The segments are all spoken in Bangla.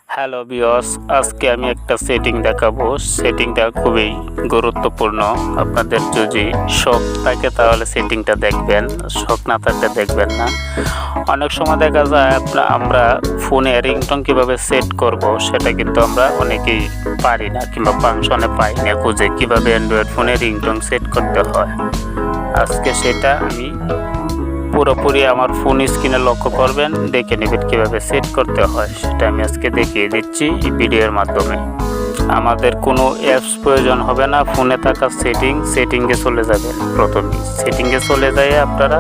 হ্যালো ভিউয়ার্স, আজকে আমি একটা সেটিং দেখাবো। সেটিংটা খুবই গুরুত্বপূর্ণ। আপনাদের যদি শখ থাকে তাহলে সেটিংটা দেখবেন, শখ না থাকলে দেখবেন না। অনেক সময় দেখা যায় আমরা ফোনে রিংটোন কীভাবে সেট করব সেটা কিন্তু আমরা অনেকেই পারি না, কিংবা ফাংশনে পাই না খুঁজে কীভাবে অ্যান্ড্রয়েড ফোনে রিংটোন সেট করতে হয়। আজকে সেটা আমি পুরোপুরি আমার ফোন স্ক্রিনে লক্ষ্য করবেন, দেখে নেবেন কীভাবে সেট করতে হয়। সেটা আমি আজকে দেখিয়ে দিচ্ছি এই ভিডিওর মাধ্যমে। আমাদের কোনো অ্যাপস প্রয়োজন হবে না, ফোনে থাকা সেটিংয়ে চলে যাবেন। প্রথমে সেটিংয়ে চলে যায় আপনারা,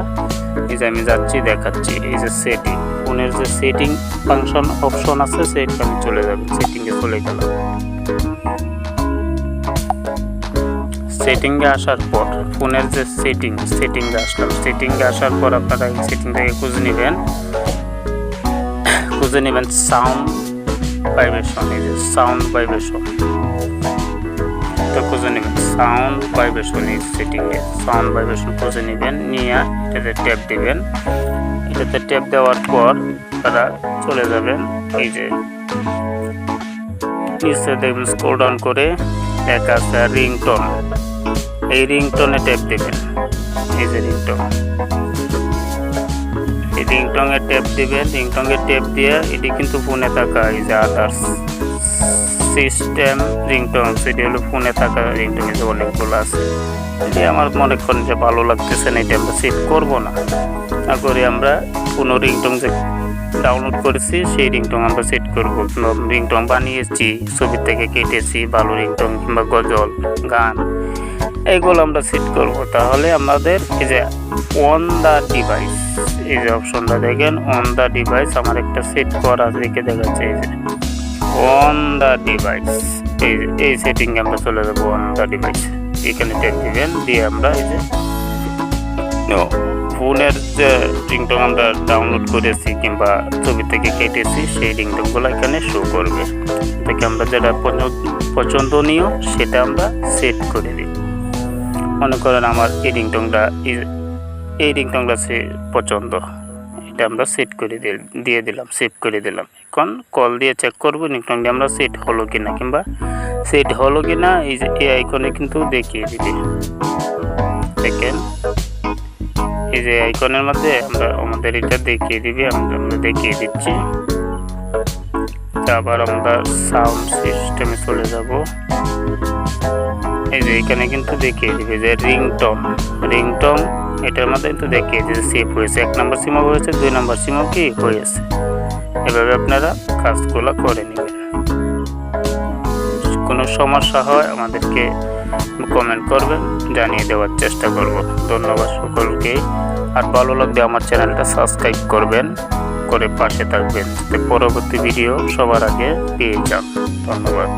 এই যে আমি যাচ্ছি দেখাচ্ছি, এই যে সেটিং, ফোনের যে সেটিং ফাংশন অপশন আছে সেটা আমি চলে যাবেন। সেটিংয়ে চলে গেলাম। সেটিংয়ে আসার পর ফোনের যে সেটিংয়ে আসলাম। সেটিংয়ে আসার পর আপনারা এই সেটিংটাকে খুঁজে নেবেন সাউন্ড ভাইব্রেশন। এই যে সাউন্ড ভাইব্রেশন, তো খুঁজে নেবেন সাউন্ড ভাইব্রেশন। এই সেটিংয়ে সাউন্ড ভাইব্রেশন খুঁজে নেবেন, নিয়ে এটাতে ট্যাপ দিবেন। এটাতে ট্যাপ দেওয়ার পর আপনারা চলে যাবেন, এই যে নিচে দেখবেন স্ক্রল ডাউন করে লেখা আছে রিংটোন। এই রিংটোনে ট্যাপ দেবেন। এই যে রিংটোনে ট্যাপ দিবেন। রিংটোনে ট্যাপ দিয়ে এটি কিন্তু ফোনে থাকা এই যে আদার্স সিস্টেম রিংটোন, সেটি হলো ফোনে থাকা রিংটোন। যে অনেকগুলো আছে, যদি আমার মনে করেন যে ভালো লাগতেছে না, এটা আমরা সেট করবো না করে আমরা কোনো রিংটোন যে ডাউনলোড করেছি সেই রিংটোন আমরা সেট করবো। রিংটোন বানিয়েছি, ছবি থেকে কেটেছি, ভালো রিংটোন কিংবা গজল গান, এইগুলো আমরা সেট করব। তাহলে আমাদের এই যে অন দ্য ডিভাইস, এই যে অপশনটা দেখেন অন দ্য ডিভাইস, আমার একটা সেট করা দেখে দেখাচ্ছে। এই যে অন দ্য ডিভাইস, এই সেটিং আমরা চলে যাবো অন দ্য ডিভাইস। এখানে ট্যাপ দিবেন, দিয়ে আমরা এই যে ফোনের যে রিংটোন আমরা ডাউনলোড করেছি কিংবা ছবি থেকে কেটেছি সেই রিংটোনগুলো এখানে শো করবে। থেকে আমরা যেটা পছন্দনীয় সেটা আমরা সেট করে দিই। মনে করেন আমার এই রিংটোনটা পছন্দ, এটা আমরা সেট করে দিয়ে দিলাম, সেভ করে দিলাম। এখন কল দিয়ে চেক করবো রিংটোনটা আমরা সেট হলো কিনা, কিংবা সেট হলো কিনা এই যে এই আইকনে কিন্তু দেখিয়ে দিবে। দেখেন এই যে আইকনের মধ্যে আমাদের এটা দেখিয়ে দিবে, আমরা দেখিয়ে দিচ্ছি। আবার আমরা সাউন্ড সিস্টেমে চলে যাব। এই যে এখানে কিন্তু দেখিয়ে দিবে যে রিংটোন এটার মধ্যে কিন্তু দেখিয়ে দিবে সেভ হয়েছে। 1 নম্বর সিমও হয়েছে, 2 নম্বর সিমও কি হয়েছে। এভাবে আপনারা কাজগুলো করে নেবেন। কোনো সমস্যা হয় আমাদেরকে কমেন্ট করবেন, জানিয়ে দেওয়ার চেষ্টা করব। ধন্যবাদ সকলকে। আর ভালো লাগলে আমার চ্যানেলটা সাবস্ক্রাইব করবেন, করে পাশে থাকবেন যাতে পরবর্তী ভিডিও সবার আগে পেয়ে যান। ধন্যবাদ।